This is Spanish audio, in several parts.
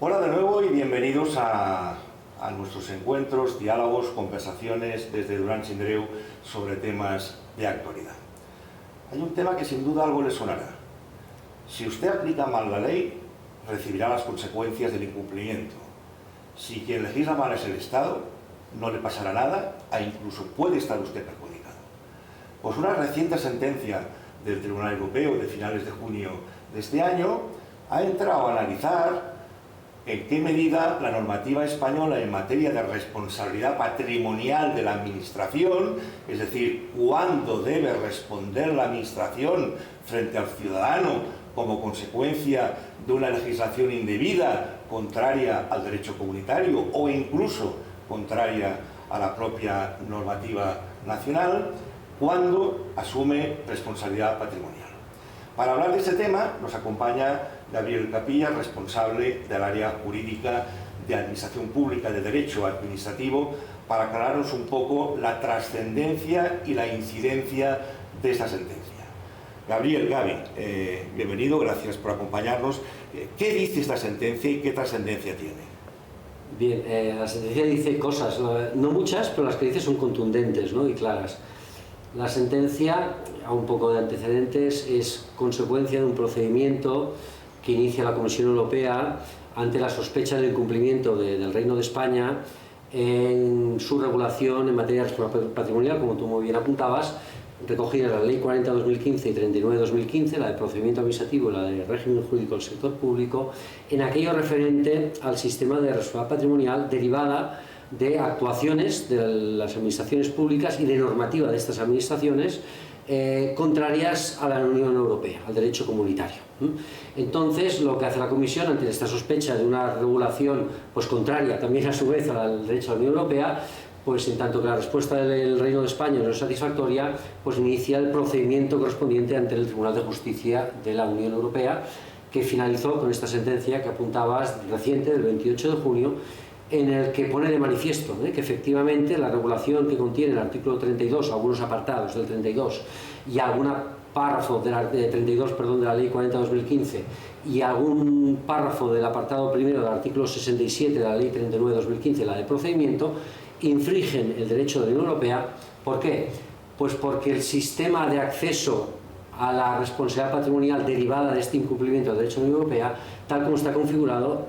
Hola de nuevo y bienvenidos a nuestros encuentros, diálogos, conversaciones desde Duran Sindreu sobre temas de actualidad. Hay un tema que sin duda algo le sonará. Si usted aplica mal la ley, recibirá las consecuencias del incumplimiento. Si quien legisla mal es el Estado, no le pasará nada e incluso puede estar usted perjudicado. Pues una reciente sentencia del Tribunal Europeo de finales de junio de este año ha entrado a analizar en qué medida la normativa española en materia de responsabilidad patrimonial de la Administración, es decir, cuándo debe responder la Administración frente al ciudadano como consecuencia de una legislación indebida, contraria al derecho comunitario o incluso contraria a la propia normativa nacional, cuándo asume responsabilidad patrimonial. Para hablar de este tema nos acompaña Gabriel Capilla, responsable del área jurídica de Administración Pública de Derecho Administrativo, para aclararnos un poco la trascendencia y la incidencia de esta sentencia. Gabriel, Gaby, bienvenido, gracias por acompañarnos. ¿Qué dice esta sentencia y qué trascendencia tiene? Bien, la sentencia dice cosas, no muchas, pero las que dice son contundentes, ¿no?, y claras. La sentencia, a un poco de antecedentes, es consecuencia de un procedimiento que inicia la Comisión Europea ante la sospecha del incumplimiento del Reino de España en su regulación en materia de responsabilidad patrimonial, como tú muy bien apuntabas, recogida en la Ley 40/2015 y 39/2015, la de procedimiento administrativo y la de régimen jurídico del sector público, en aquello referente al sistema de responsabilidad patrimonial derivada de actuaciones de las administraciones públicas y de normativa de estas administraciones contrarias a la Unión Europea, al derecho comunitario. Entonces, lo que hace la Comisión ante esta sospecha de una regulación pues contraria también a su vez al derecho de la Unión Europea, pues en tanto que la respuesta del Reino de España no es satisfactoria, pues inicia el procedimiento correspondiente ante el Tribunal de Justicia de la Unión Europea, que finalizó con esta sentencia que apuntabas reciente, del 28 de junio, en el que pone de manifiesto que efectivamente la regulación que contiene el artículo 32, algunos apartados del 32 y algún párrafo de 32, de la Ley 40/2015 y algún párrafo del apartado primero del artículo 67 de la Ley 39/2015, la de procedimiento, infringen el derecho de la Unión Europea. ¿Por qué? Pues porque el sistema de acceso a la responsabilidad patrimonial derivada de este incumplimiento del derecho de la Unión Europea, tal como está configurado,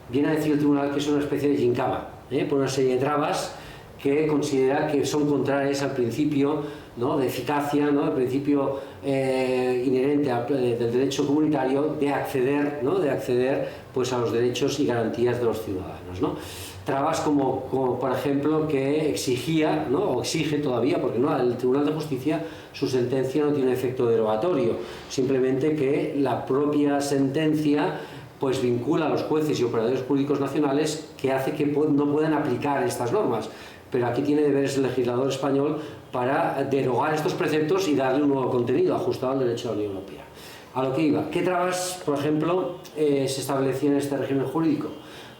viene a decir el tribunal que es una especie de gincama, por una serie de trabas que considera que son contrarias al principio, ¿no?, de eficacia, ¿no?, el principio inherente del derecho comunitario de acceder pues, a los derechos y garantías de los ciudadanos, ¿no? Trabas como por ejemplo que exigía, ¿no?, o exige todavía, porque no, el Tribunal de Justicia, su sentencia no tiene efecto derogatorio, simplemente que la propia sentencia pues vincula a los jueces y operadores jurídicos nacionales, que hace que no puedan aplicar estas normas. Pero aquí tiene deberes el legislador español para derogar estos preceptos y darle un nuevo contenido ajustado al derecho de la Unión Europea. A lo que iba, ¿qué trabas, por ejemplo, se establecían en este régimen jurídico?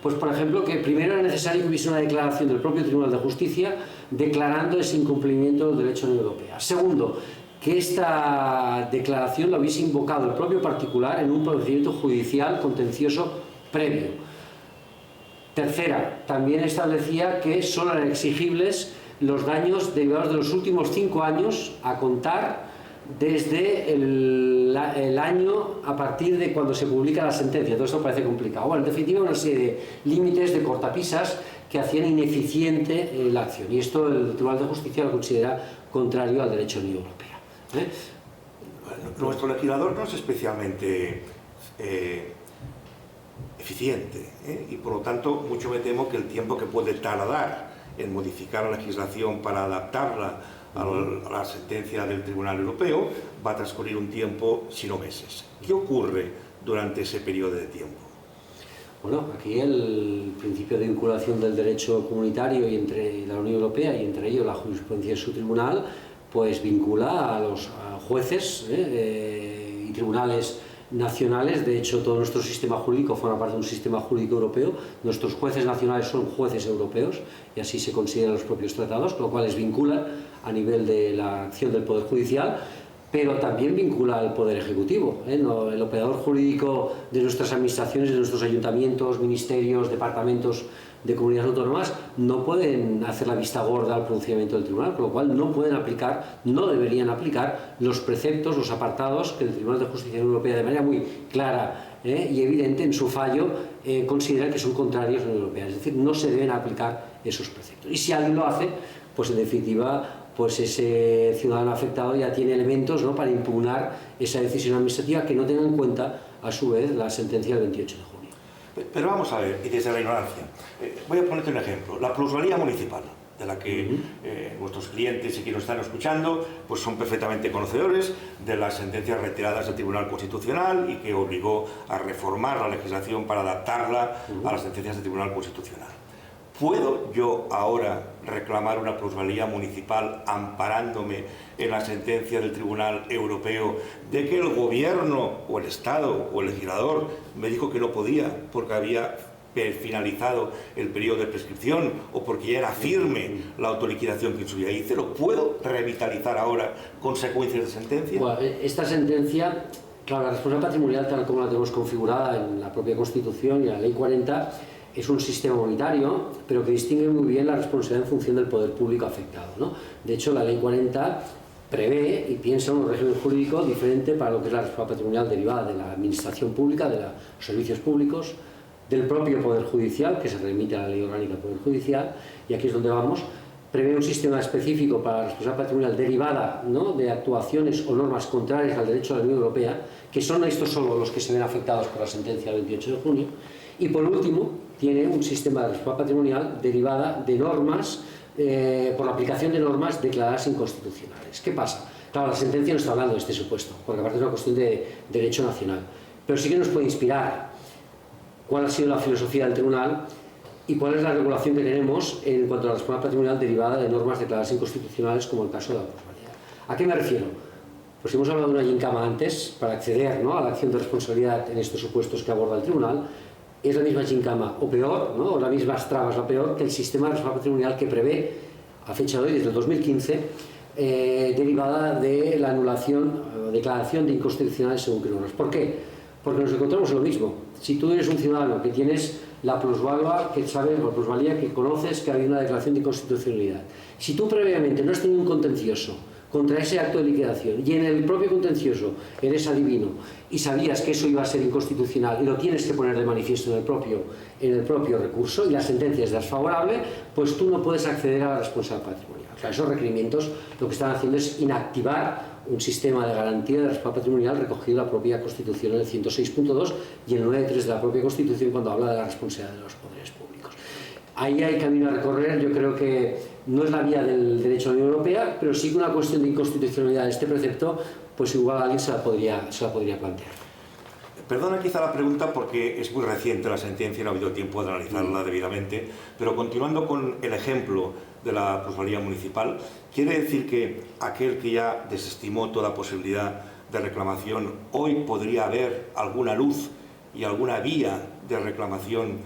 Pues, por ejemplo, que primero era necesario que hubiese una declaración del propio Tribunal de Justicia declarando ese incumplimiento del derecho de la Unión Europea. Segundo, que esta declaración la hubiese invocado el propio particular en un procedimiento judicial contencioso previo. Tercera, también establecía que solo eran exigibles los daños derivados de los últimos 5 años a contar desde el año a partir de cuando se publica la sentencia. Todo esto parece complicado. Bueno, en definitiva, una serie de límites, de cortapisas que hacían ineficiente la acción. Y esto el Tribunal de Justicia lo considera contrario al derecho de la Unión Europea. Bueno, nuestro legislador no es especialmente eficiente, y por lo tanto mucho me temo que el tiempo que puede tardar en modificar la legislación para adaptarla a la sentencia del Tribunal Europeo va a transcurrir un tiempo, si no meses. ¿Qué ocurre durante ese periodo de tiempo? Bueno, aquí el principio de vinculación del derecho comunitario y entre la Unión Europea y entre ellos la jurisprudencia de su tribunal, pues vincula a los jueces y tribunales nacionales. De hecho, todo nuestro sistema jurídico forma parte de un sistema jurídico europeo. Nuestros jueces nacionales son jueces europeos y así se consideran los propios tratados, con lo cual les vincula a nivel de la acción del Poder Judicial. pero también vincula al Poder Ejecutivo. No, el operador jurídico de nuestras administraciones, de nuestros ayuntamientos, ministerios, departamentos de comunidades autónomas no pueden hacer la vista gorda al pronunciamiento del tribunal, con lo cual no pueden aplicar, no deberían aplicar los preceptos, los apartados que el Tribunal de Justicia de la Unión Europea, de manera muy clara y evidente en su fallo, considera que son contrarios a la Unión Europea. Es decir, no se deben aplicar esos preceptos. Y si alguien lo hace, pues en definitiva, pues ese ciudadano afectado ya tiene elementos, ¿no?, para impugnar esa decisión administrativa que no tenga en cuenta, a su vez, la sentencia del 28 de junio. Pero vamos a ver, y desde la ignorancia, voy a ponerte un ejemplo. La plusvalía municipal, de la que nuestros clientes y quienes nos están escuchando pues son perfectamente conocedores de las sentencias retiradas del Tribunal Constitucional y que obligó a reformar la legislación para adaptarla a las sentencias del Tribunal Constitucional. ¿Puedo yo ahora reclamar una plusvalía municipal amparándome en la sentencia del Tribunal Europeo de que el gobierno o el Estado o el legislador me dijo que no podía porque había finalizado el periodo de prescripción o porque ya era firme la autoliquidación que en su día hice? ¿Lo puedo revitalizar ahora consecuencias de sentencia? Bueno, esta sentencia, claro, la responsabilidad patrimonial tal como la tenemos configurada en la propia Constitución y la Ley 40 es un sistema unitario, pero que distingue muy bien la responsabilidad en función del poder público afectado, ¿no? De hecho, la Ley 40 prevé y piensa un régimen jurídico diferente para lo que es la responsabilidad patrimonial derivada de la administración pública, de los servicios públicos, del propio Poder Judicial, que se remite a la Ley Orgánica del Poder Judicial, y aquí es donde vamos. Prevé un sistema específico para la responsabilidad patrimonial derivada, ¿no?, de actuaciones o normas contrarias al derecho de la Unión Europea, que son estos solo los que se ven afectados por la sentencia del 28 de junio, y por último tiene un sistema de responsabilidad patrimonial derivada de normas, por la aplicación de normas declaradas inconstitucionales. ¿Qué pasa? Claro, la sentencia no está hablando de este supuesto, porque aparte es una cuestión de derecho nacional, pero sí que nos puede inspirar cuál ha sido la filosofía del tribunal y cuál es la regulación que tenemos en cuanto a la responsabilidad patrimonial derivada de normas declaradas inconstitucionales, como el caso de la plusvalía. ¿A qué me refiero? Pues hemos hablado de una gincama antes para acceder, ¿no?, a la acción de responsabilidad en estos supuestos que aborda el tribunal. Es la misma gincama, o peor, ¿no?, o las mismas trabas, o peor, que el sistema de responsabilidad patrimonial que prevé, a fecha de hoy, desde el 2015, derivada de la anulación o declaración de inconstitucionales según qué normas. ¿Por qué? Porque nos encontramos en lo mismo. Si tú eres un ciudadano que tienes la plusvalía, que sabes, la plusvalía, que conoces que ha habido una declaración de inconstitucionalidad, si tú previamente no has tenido un contencioso contra ese acto de liquidación y en el propio contencioso eres adivino y sabías que eso iba a ser inconstitucional y lo tienes que poner de manifiesto en el propio recurso y la sentencia es desfavorable, pues tú no puedes acceder a la responsabilidad patrimonial. O sea, esos requerimientos lo que están haciendo es inactivar un sistema de garantía de responsabilidad patrimonial recogido en la propia Constitución en el 106.2 y el 9.3 de la propia Constitución cuando habla de la responsabilidad de los poderes públicos. Ahí hay camino a recorrer. Yo creo que no es la vía del derecho de la Unión Europea, pero sí que una cuestión de inconstitucionalidad de este precepto, pues igual alguien se la podría plantear. Perdona quizá la pregunta porque es muy reciente la sentencia y no ha habido tiempo de analizarla debidamente, pero continuando con el ejemplo de la plusvalía municipal, ¿quiere decir que aquel que ya desestimó toda posibilidad de reclamación, hoy podría haber alguna luz y alguna vía de reclamación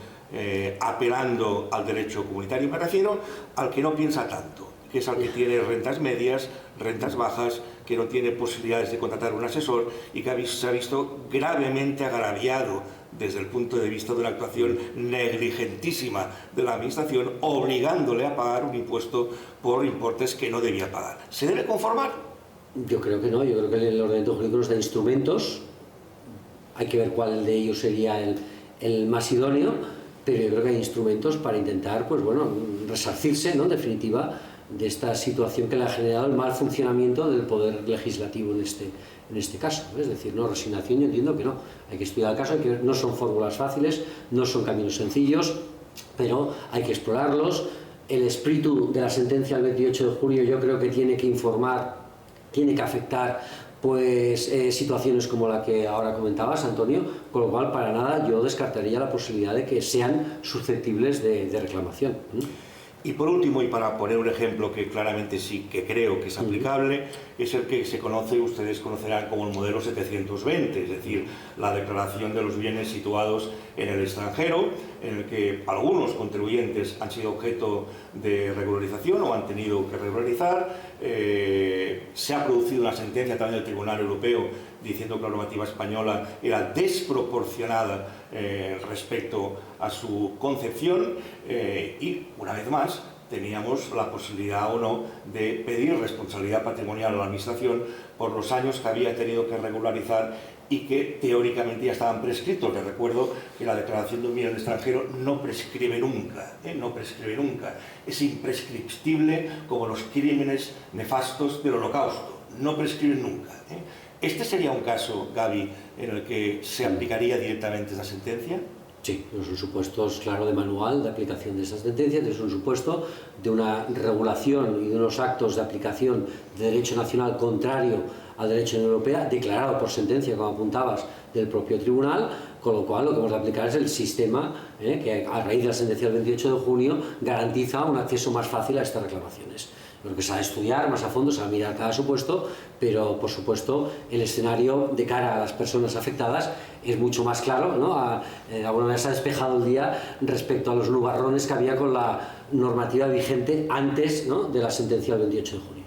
apelando al derecho comunitario? Me refiero al que no piensa tanto, que es al que tiene rentas medias, rentas bajas, que no tiene posibilidades de contratar un asesor y que se ha visto gravemente agraviado desde el punto de vista de una actuación negligentísima de la Administración, obligándole a pagar un impuesto por importes que no debía pagar. ¿Se debe conformar? Yo creo que no. Yo creo que el ordenamiento jurídico nos da instrumentos. Hay que ver cuál de ellos sería el más idóneo, pero yo creo que hay instrumentos para intentar, pues bueno, resarcirse, ¿no?, en definitiva, de esta situación que le ha generado el mal funcionamiento del poder legislativo en este caso. Es decir, no, resignación, yo entiendo que no. Hay que estudiar el caso, hay que ver, no son fórmulas fáciles, no son caminos sencillos, pero hay que explorarlos. El espíritu de la sentencia del 28 de junio yo creo que tiene que informar, tiene que afectar pues situaciones como la que ahora comentabas, Antonio, con lo cual para nada yo descartaría la posibilidad de que sean susceptibles de reclamación. Y por último, y para poner un ejemplo que claramente sí que creo que es aplicable, es el que se conoce, ustedes conocerán como el modelo 720, es decir, la declaración de los bienes situados en el extranjero, en el que algunos contribuyentes han sido objeto de regularización o han tenido que regularizar. Se ha producido una sentencia también del Tribunal Europeo diciendo que la normativa española era desproporcionada respecto a su concepción y, una vez más, teníamos la posibilidad o no de pedir responsabilidad patrimonial a la Administración por los años que había tenido que regularizar y que teóricamente ya estaban prescritos. Les recuerdo que la declaración de un bien en el extranjero no prescribe nunca, no prescribe nunca. Es imprescriptible como los crímenes nefastos del Holocausto, no prescriben nunca. ¿Este sería un caso, Gaby, en el que se aplicaría directamente esa sentencia? Sí, son supuestos, claro, de manual de aplicación de esas sentencias, es un supuesto de una regulación y de unos actos de aplicación de derecho nacional contrario al derecho de la Unión Europea, declarado por sentencia, como apuntabas, del propio tribunal, con lo cual lo que vamos a aplicar es el sistema que, a raíz de la sentencia del 28 de junio, garantiza un acceso más fácil a estas reclamaciones. Lo que se va a estudiar más a fondo, se va a mirar cada supuesto, pero por supuesto el escenario de cara a las personas afectadas es mucho más claro, ¿no? De alguna manera se ha despejado el día respecto a los nubarrones que había con la normativa vigente antes, ¿no?, de la sentencia del 28 de junio.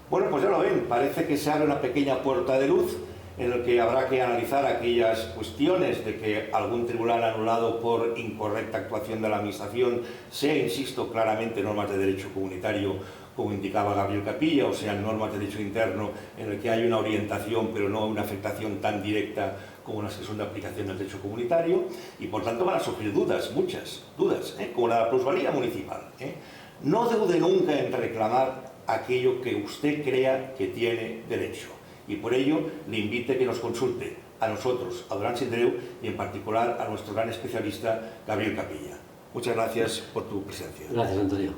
Bueno, pues ya lo ven, parece que se abre una pequeña puerta de luz en el que habrá que analizar aquellas cuestiones de que algún tribunal anulado por incorrecta actuación de la Administración sea, insisto, claramente normas de derecho comunitario, como indicaba Gabriel Capilla, o sean normas de derecho interno en el que hay una orientación pero no una afectación tan directa como las que son de aplicación del derecho comunitario, y por tanto van a surgir dudas, muchas dudas, como la de la plusvalía municipal. No dude nunca en reclamar aquello que usted crea que tiene derecho, y por ello le invite a que nos consulte a nosotros, a Duran Sindreu, y en particular a nuestro gran especialista Gabriel Capilla. Muchas gracias por tu presencia. Gracias, Antonio.